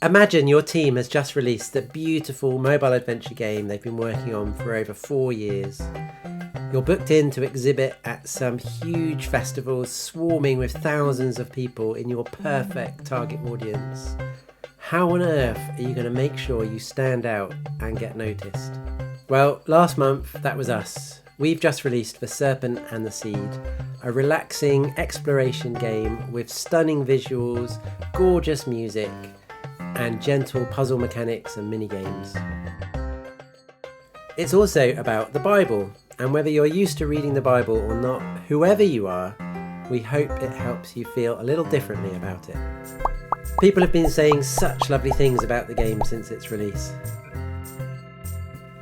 Imagine your team has just released the beautiful mobile adventure game they've been working on for over 4 years. You're booked in to exhibit at some huge festivals swarming with thousands of people in your perfect target audience. How on earth are you going to make sure you stand out and get noticed? Well, last month that was us. We've just released The Serpent and the Seed, a relaxing exploration game with stunning visuals, gorgeous music, and gentle puzzle mechanics and mini-games. It's also about the Bible, and whether you're used to reading the Bible or not, whoever you are, we hope it helps you feel a little differently about it. People have been saying such lovely things about the game since its release.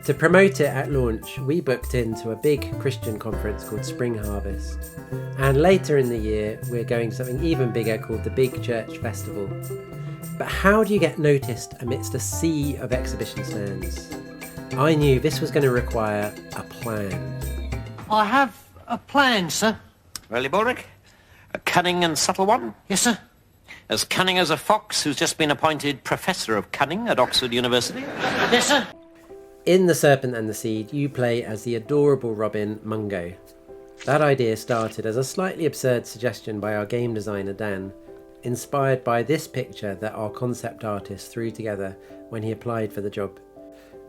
To promote it at launch, we booked into a big Christian conference called Spring Harvest. And later in the year, we're going to something even bigger called the Big Church Festival. But how do you get noticed amidst a sea of exhibition stands? I knew this was going to require a plan. I have a plan, sir. Really, Borwick? A cunning and subtle one? Yes, sir. As cunning as a fox who's just been appointed Professor of Cunning at Oxford University? Yes, sir. In The Serpent and the Seed, you play as the adorable Robin, Mungo. That idea started as a slightly absurd suggestion by our game designer Dan, inspired by this picture that our concept artist threw together when he applied for the job.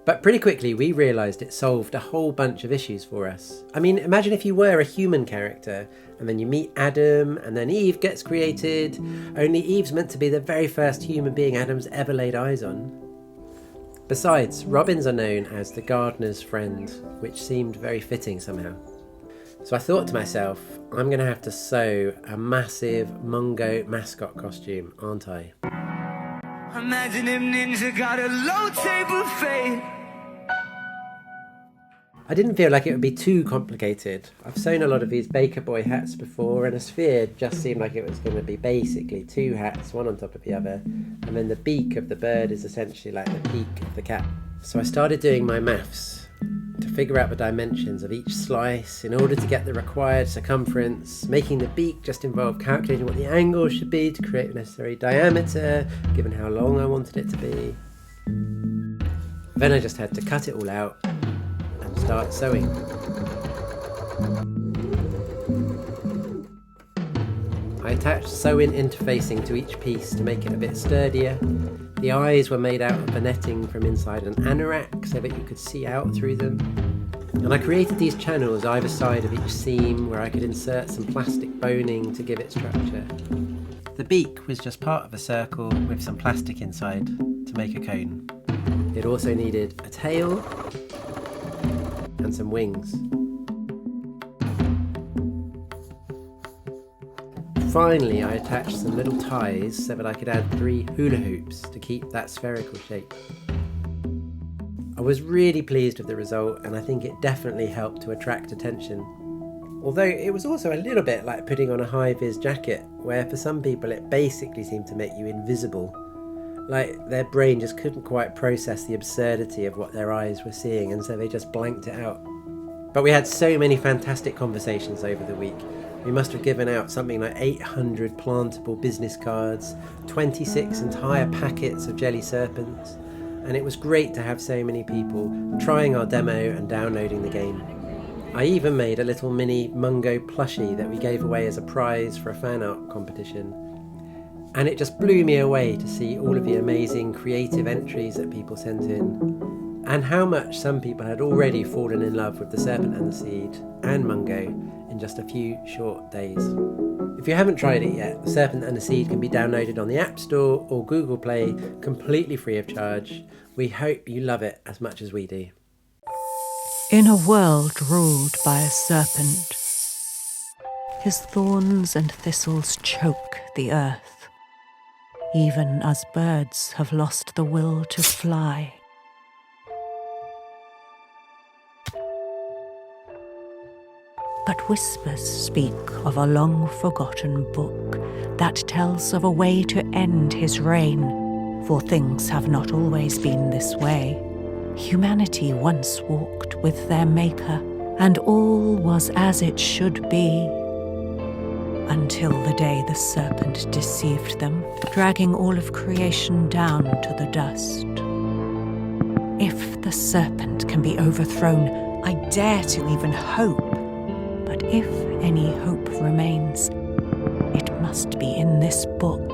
But pretty quickly we realised it solved a whole bunch of issues for us. I mean, imagine if you were a human character and then you meet Adam and then Eve gets created, only Eve's meant to be the very first human being Adam's ever laid eyes on. Besides, robins are known as the gardener's friend, which seemed very fitting somehow. So I thought to myself, I'm going to have to sew a massive Mungo mascot costume, aren't I? Imagine if Ninja got a low table fade. I didn't feel like it would be too complicated. I've sewn a lot of these Baker Boy hats before, and a sphere just seemed like it was going to be basically 2 hats, one on top of the other, and then the beak of the bird is essentially like the peak of the cap. So I started doing my maths to figure out the dimensions of each slice in order to get the required circumference. Making the beak just involved calculating what the angle should be to create the necessary diameter, given how long I wanted it to be. Then I just had to cut it all out and start sewing. I attached sew-in interfacing to each piece to make it a bit sturdier. The eyes were made out of the netting from inside an anorak so that you could see out through them. And I created these channels either side of each seam where I could insert some plastic boning to give it structure. The beak was just part of a circle with some plastic inside to make a cone. It also needed a tail and some wings. Finally, I attached some little ties so that I could add 3 hula hoops to keep that spherical shape. I was really pleased with the result, and I think it definitely helped to attract attention. Although it was also a little bit like putting on a high-vis jacket, where for some people it basically seemed to make you invisible. Like their brain just couldn't quite process the absurdity of what their eyes were seeing, and so they just blanked it out. But we had so many fantastic conversations over the week. We must have given out something like 800 plantable business cards, 26 entire packets of jelly serpents, and it was great to have so many people trying our demo and downloading the game. I even made a little mini Mungo plushie that we gave away as a prize for a fan art competition. And it just blew me away to see all of the amazing creative entries that people sent in, and how much some people had already fallen in love with The Serpent and the Seed and Mungo in just a few short days. If you haven't tried it yet, The Serpent and the Seed can be downloaded on the App Store or Google Play completely free of charge. We hope you love it as much as we do. In a world ruled by a serpent, his thorns and thistles choke the earth, even as birds have lost the will to fly. But whispers speak of a long-forgotten book that tells of a way to end his reign, for things have not always been this way. Humanity once walked with their Maker, and all was as it should be. until the day the serpent deceived them, dragging all of creation down to the dust. If the serpent can be overthrown, I dare to even hope. But if any hope remains, it must be in this book.